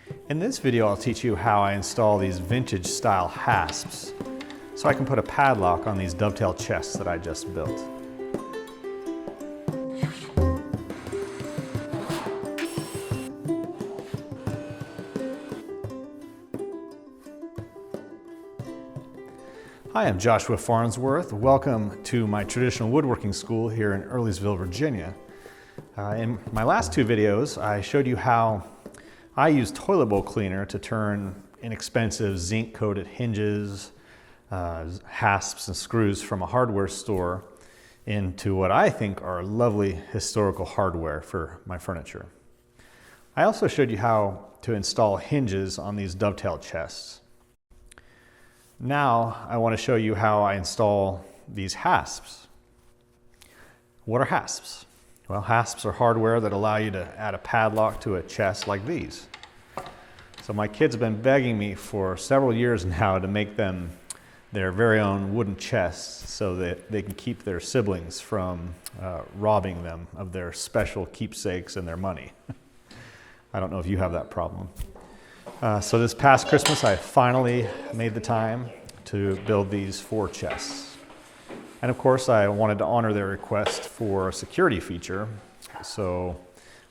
In this video, I'll teach you how I install these vintage style hasps so I can put a padlock on these dovetail chests that I just built. Hi, I'm Joshua Farnsworth. Welcome to my traditional woodworking school here in Earlysville, Virginia. In my last two videos, I showed you how I use toilet bowl cleaner to turn inexpensive zinc-coated hinges, hasps, and screws from a hardware store into what I think are lovely historical hardware for my furniture. I also showed you how to install hinges on these dovetail chests. Now I want to show you how I install these hasps. What are hasps? Well, hasps are hardware that allow you to add a padlock to a chest like these. So my kids have been begging me for several years now to make them their very own wooden chests so that they can keep their siblings from robbing them of their special keepsakes and their money. I don't know if you have that problem. So this past Christmas, I finally made the time to build these 4 chests. And of course, I wanted to honor their request for a security feature, so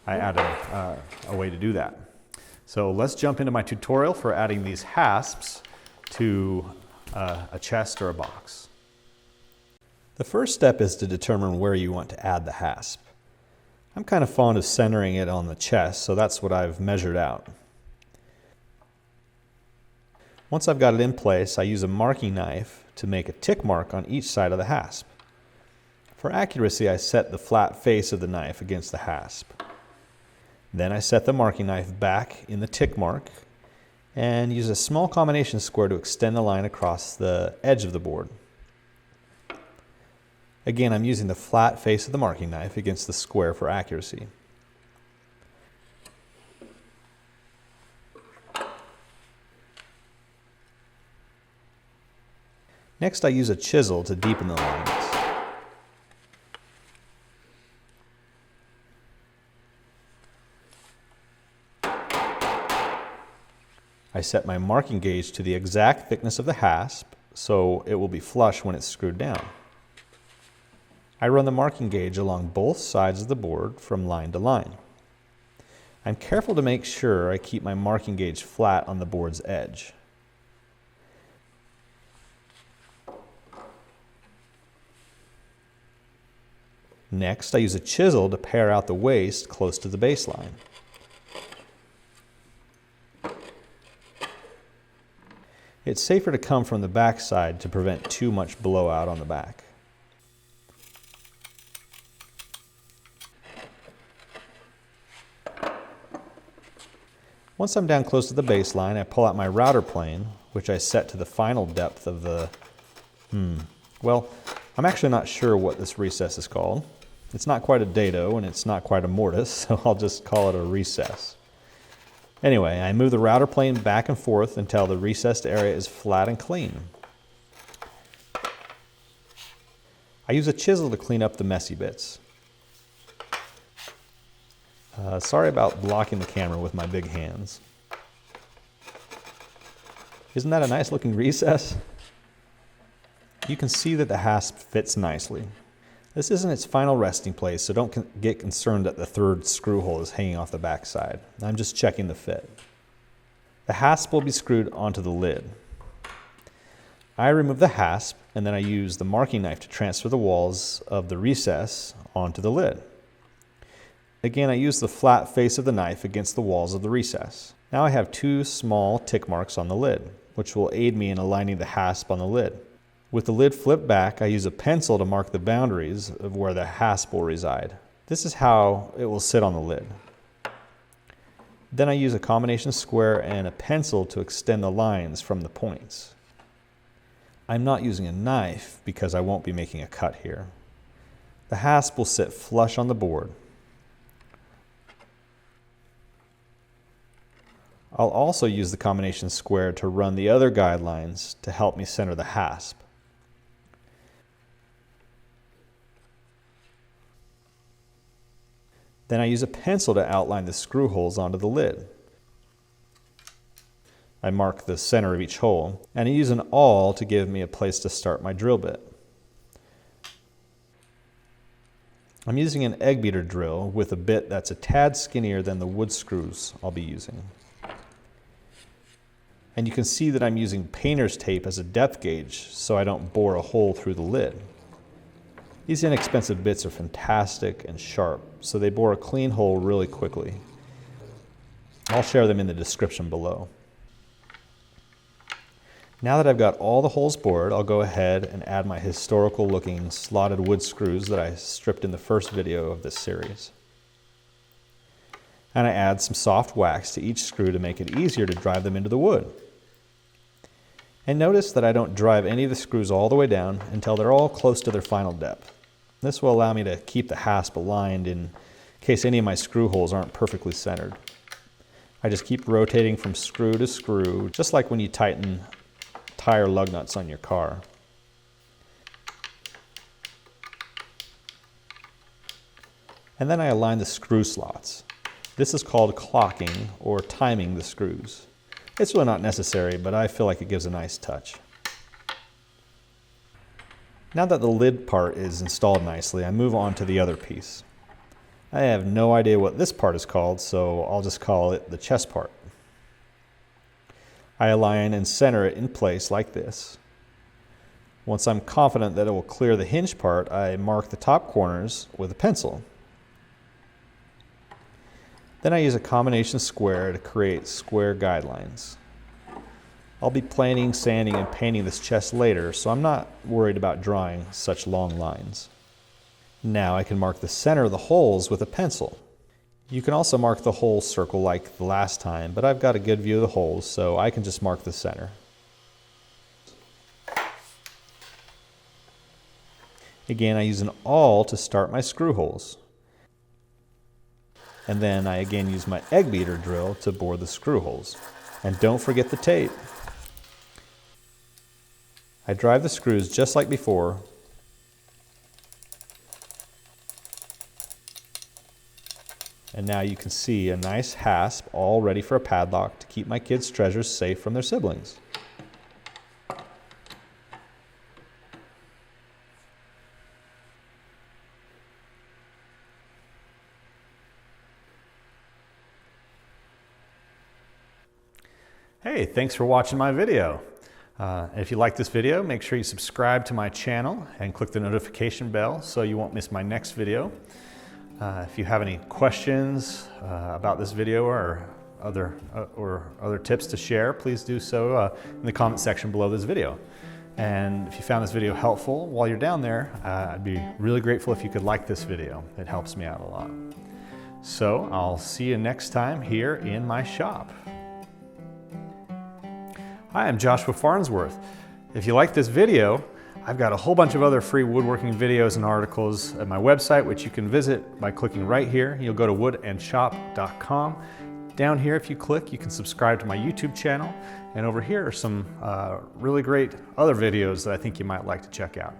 I added a way to do that. So let's jump into my tutorial for adding these hasps to a chest or a box. The first step is to determine where you want to add the hasp. I'm kind of fond of centering it on the chest, so that's what I've measured out. Once I've got it in place, I use a marking knife to make a tick mark on each side of the hasp. For accuracy, I set the flat face of the knife against the hasp. Then I set the marking knife back in the tick mark and use a small combination square to extend the line across the edge of the board. Again, I'm using the flat face of the marking knife against the square for accuracy. Next, I use a chisel to deepen the lines. I set my marking gauge to the exact thickness of the hasp, so it will be flush when it's screwed down. I run the marking gauge along both sides of the board from line to line. I'm careful to make sure I keep my marking gauge flat on the board's edge. Next, I use a chisel to pare out the waste close to the baseline. It's safer to come from the back side to prevent too much blowout on the back. Once I'm down close to the baseline, I pull out my router plane, which I set to the final depth of the... Well, I'm actually not sure what this recess is called. It's not quite a dado and it's not quite a mortise, so I'll just call it a recess. Anyway, I move the router plane back and forth until the recessed area is flat and clean. I use a chisel to clean up the messy bits. Sorry about blocking the camera with my big hands. Isn't that a nice looking recess? You can see that the hasp fits nicely. This isn't its final resting place, so don't get concerned that the third screw hole is hanging off the back side. I'm just checking the fit. The hasp will be screwed onto the lid. I remove the hasp and then I use the marking knife to transfer the walls of the recess onto the lid. Again, I use the flat face of the knife against the walls of the recess. Now I have 2 small tick marks on the lid, which will aid me in aligning the hasp on the lid. With the lid flipped back, I use a pencil to mark the boundaries of where the hasp will reside. This is how it will sit on the lid. Then I use a combination square and a pencil to extend the lines from the points. I'm not using a knife because I won't be making a cut here. The hasp will sit flush on the board. I'll also use the combination square to run the other guidelines to help me center the hasp. Then I use a pencil to outline the screw holes onto the lid. I mark the center of each hole, and I use an awl to give me a place to start my drill bit. I'm using an egg beater drill with a bit that's a tad skinnier than the wood screws I'll be using. And you can see that I'm using painter's tape as a depth gauge so I don't bore a hole through the lid. These inexpensive bits are fantastic and sharp, so they bore a clean hole really quickly. I'll share them in the description below. Now that I've got all the holes bored, I'll go ahead and add my historical looking slotted wood screws that I stripped in the first video of this series. And I add some soft wax to each screw to make it easier to drive them into the wood. And notice that I don't drive any of the screws all the way down until they're all close to their final depth. This will allow me to keep the hasp aligned in case any of my screw holes aren't perfectly centered. I just keep rotating from screw to screw, just like when you tighten tire lug nuts on your car. And then I align the screw slots. This is called clocking or timing the screws. It's really not necessary, but I feel like it gives a nice touch. Now that the lid part is installed nicely, I move on to the other piece. I have no idea what this part is called, so I'll just call it the chest part. I align and center it in place like this. Once I'm confident that it will clear the hinge part, I mark the top corners with a pencil. Then I use a combination square to create square guidelines. I'll be planing, sanding, and painting this chest later, so I'm not worried about drawing such long lines. Now I can mark the center of the holes with a pencil. You can also mark the whole circle like the last time, but I've got a good view of the holes, so I can just mark the center. Again, I use an awl to start my screw holes. And then I again use my egg beater drill to bore the screw holes. And don't forget the tape. I drive the screws just like before. And now you can see a nice hasp all ready for a padlock to keep my kids' treasures safe from their siblings. Hey, thanks for watching my video. If you like this video, make sure you subscribe to my channel and click the notification bell so you won't miss my next video. If you have any questions about this video or other tips to share, please do so in the comment section below this video. And if you found this video helpful while you're down there, I'd be really grateful if you could like this video. It helps me out a lot. So I'll see you next time here in my shop. Hi, I'm Joshua Farnsworth. If you like this video, I've got a whole bunch of other free woodworking videos and articles at my website, which you can visit by clicking right here. You'll go to woodandshop.com. Down here, if you click, you can subscribe to my YouTube channel. And over here are some really great other videos that I think you might like to check out.